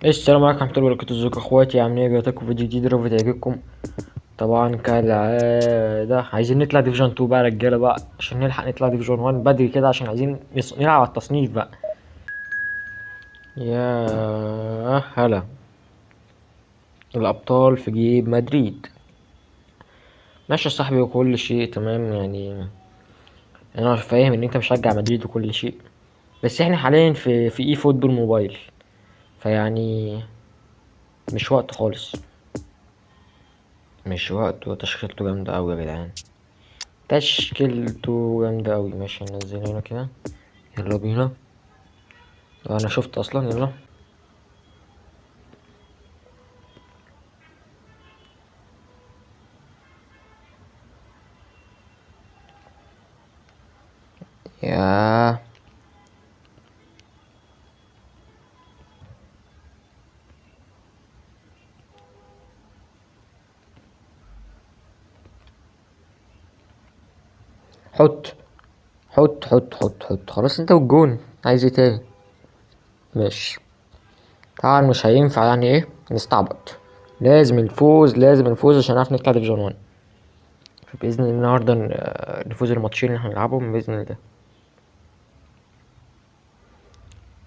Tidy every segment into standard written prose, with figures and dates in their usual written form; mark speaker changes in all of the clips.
Speaker 1: السلام عليكم ورحمة الله وبركاته. ازيكم اخواتي؟ عاملين ايه؟ جاتكم فيديو جديد رافض يعجبكم. طبعا كالعادة عايزين نطلع ديفيجن 2 بقى يا رجالة بقى، عشان نلحق نطلع ديفيجن 1 بدري كده، عشان عايزين نلعب على التصنيف بقى. يا هلا، الأبطال في جيب مدريد. ماشي يا صاحبي وكل شيء تمام يعني. انا فاهم ان انت مشجع مدريد وكل شيء، بس احنا حاليا في اي فوتبول موبايل، فيعني مش وقت خالص، مش وقت. وتشغيلته جامدة اوي يا جدعان، تشكيلته جامدة أوي. ماشي ننزل هنا كده، يلا بينا. أنا شفت أصلا، يلا. يا حط حط خلاص، انت والجون عايز ايه تاني؟ ماشي. طبعا مش هينفع يعني ايه نستعبط، لازم الفوز لازم الفوز عشان نعرف نطلع ديفيجن 1. فبإذن الله النهاردة نفوز الماتشين اللي احنا هنلعبهم بإذن الله.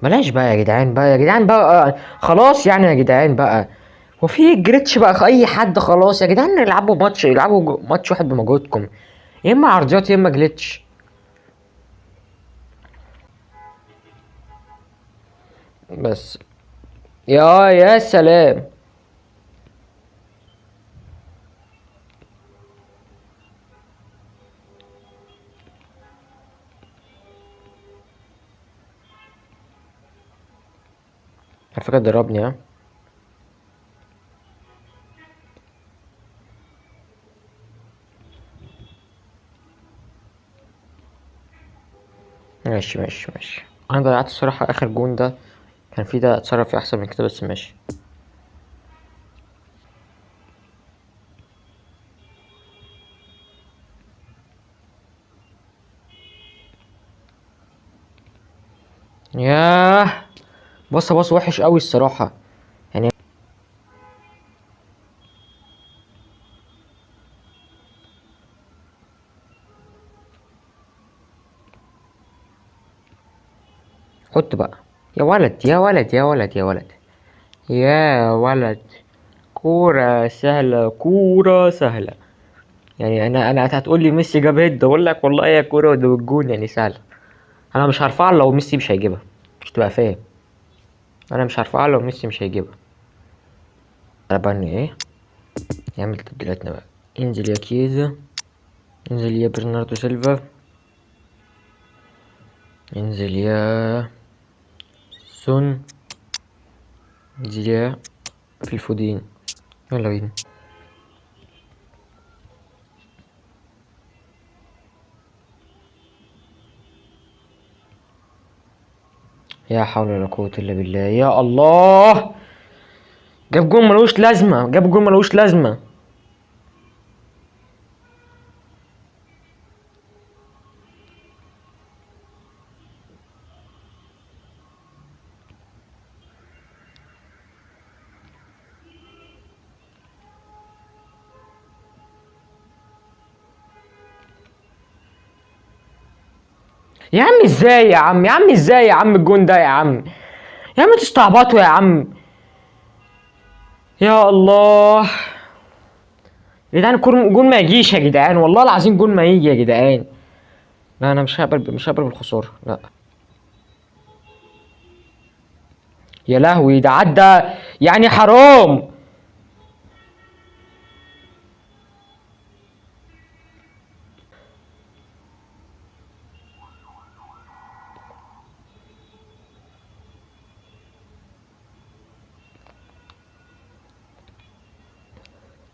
Speaker 1: بلاش بقى يا جدعان، بقى يا جدعان بقى، خلاص يعني يا جدعان بقى. هو في جريتش بقى اي حد؟ خلاص يا جدعان، يلعبوا ماتش، يلعبوا ماتش واحد بمجهودكم، يا اما عرضيات يا اما جليتش. بس يا سلام. على فكرة ضربني، ها. ماشي. انا ضيعت الصراحة اخر جون ده، كان في ده اتصرف فيه احسن من كده، بس ماشي. ياه، بص وحش قوي الصراحة يعني. حط بقى، يا ولد يا ولد يا ولد يا ولد يا ولد. كورة سهلة، كورة سهلة. يعني انا هتقول لي ميسي جاب هيد، اقول لك والله يا كورة وده بالجون يعني سهلة. انا مش هرفعها لو ميسي مش هيجيبها، مش تبقى فاهم. انا مش هرفعها لو ميسي مش هيجيبها. انا بقى ايه، يعمل تبديلاتنا بقى. انزل يا كيزا، انزل يا برناردو سيلفا، انزل يا سون، انزل يا في الفودين. يلا بينا. يا حول ولا قوة الا بالله، يا الله. جاب جون ملوش لازمة، جاب جون ملوش لازمة. يا عم ازاي يا عم، يا عم ازاي يا عم الجون ده يا عم، يا عم تستعبطوا يا عم. يا الله. يا جدعان جون ما يجيش يا جدعان، والله العظيم جون ما يجي يا جدعان. لا انا مش هقبل بالخسارة، لا. يا لهوي ده عدى، يعني حرام.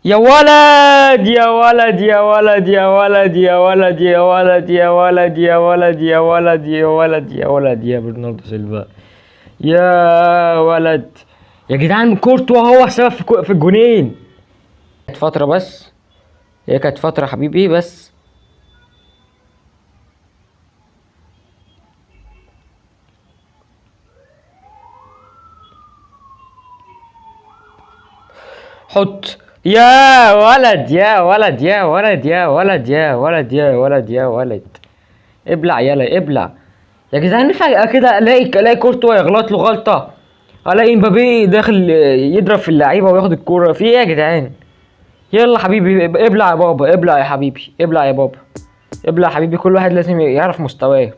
Speaker 1: يا ولد يا ولد يا ولد يا ولد يا ولد يا ولد يا ولد يا ولد يا ولد يا ولد يا ولد يا برناردو سيلفا، يا ولد. يا جدعان كورتوا هو السبب في الجونين. كانت فترة بس، هي كانت فترة حبيبي بس. حط. يا ولد يا ولد يا ولد يا ولد يا ولد يا ولد يا ولد. ابلع يلا ابلع. يا جدعان فجأة كده الاقي كورتوا يغلط له غلطة، الاقي مبابي داخل يضرب في اللعيبة وياخد الكورة. في ايه يا جدعان؟ يلا حبيبي ابلع يا بابا، ابلع يا حبيبي، ابلع يا بابا، ابلع يا حبيبي. كل واحد لازم يعرف مستواه.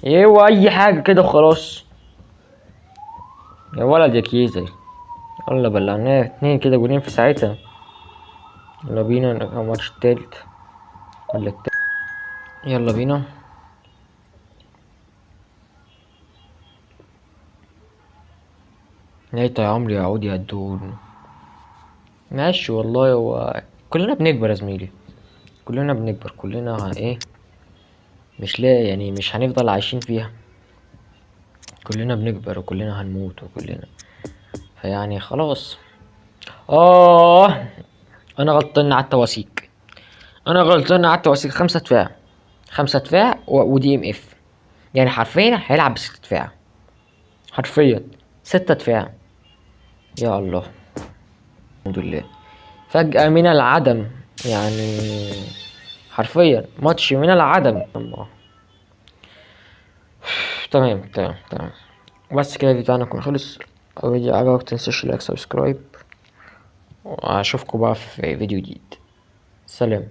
Speaker 1: ايه واي حاجة كده وخلاص. يا ولد يا كيزي. يلا بلعناه 2 كده، جولين في ساعتها. يلا بينا الماتش التالت ولا التالت. يلا بينا. لقيت يا عمري يعود يا الدور. ماشي والله. هو كلنا بنكبر يا زميلي، كلنا بنكبر، كلنا ايه، مش لا يعني مش هنفضل عايشين فيها. كلنا بنكبر وكلنا هنموت وكلنا، فيعني خلاص. انا غلطان على التواسيق، انا غلطان على التواسيق. 5 دفاع، 5 دفاع ودي ام اف. يعني حرفيا هيلعب ب6 دفاع، حرفيا 6 دفاع. يا الله. الحمد لله. فجأة من العدم، يعني حرفيا ماتش من العدم. الله. تمام تمام تمام. بس كده الفيديو بتاعنا يكون خلص. لو الفيديو عجبك متنساش لايك سبسكرايب، واشوفكم بقى في فيديو جديد. سلام.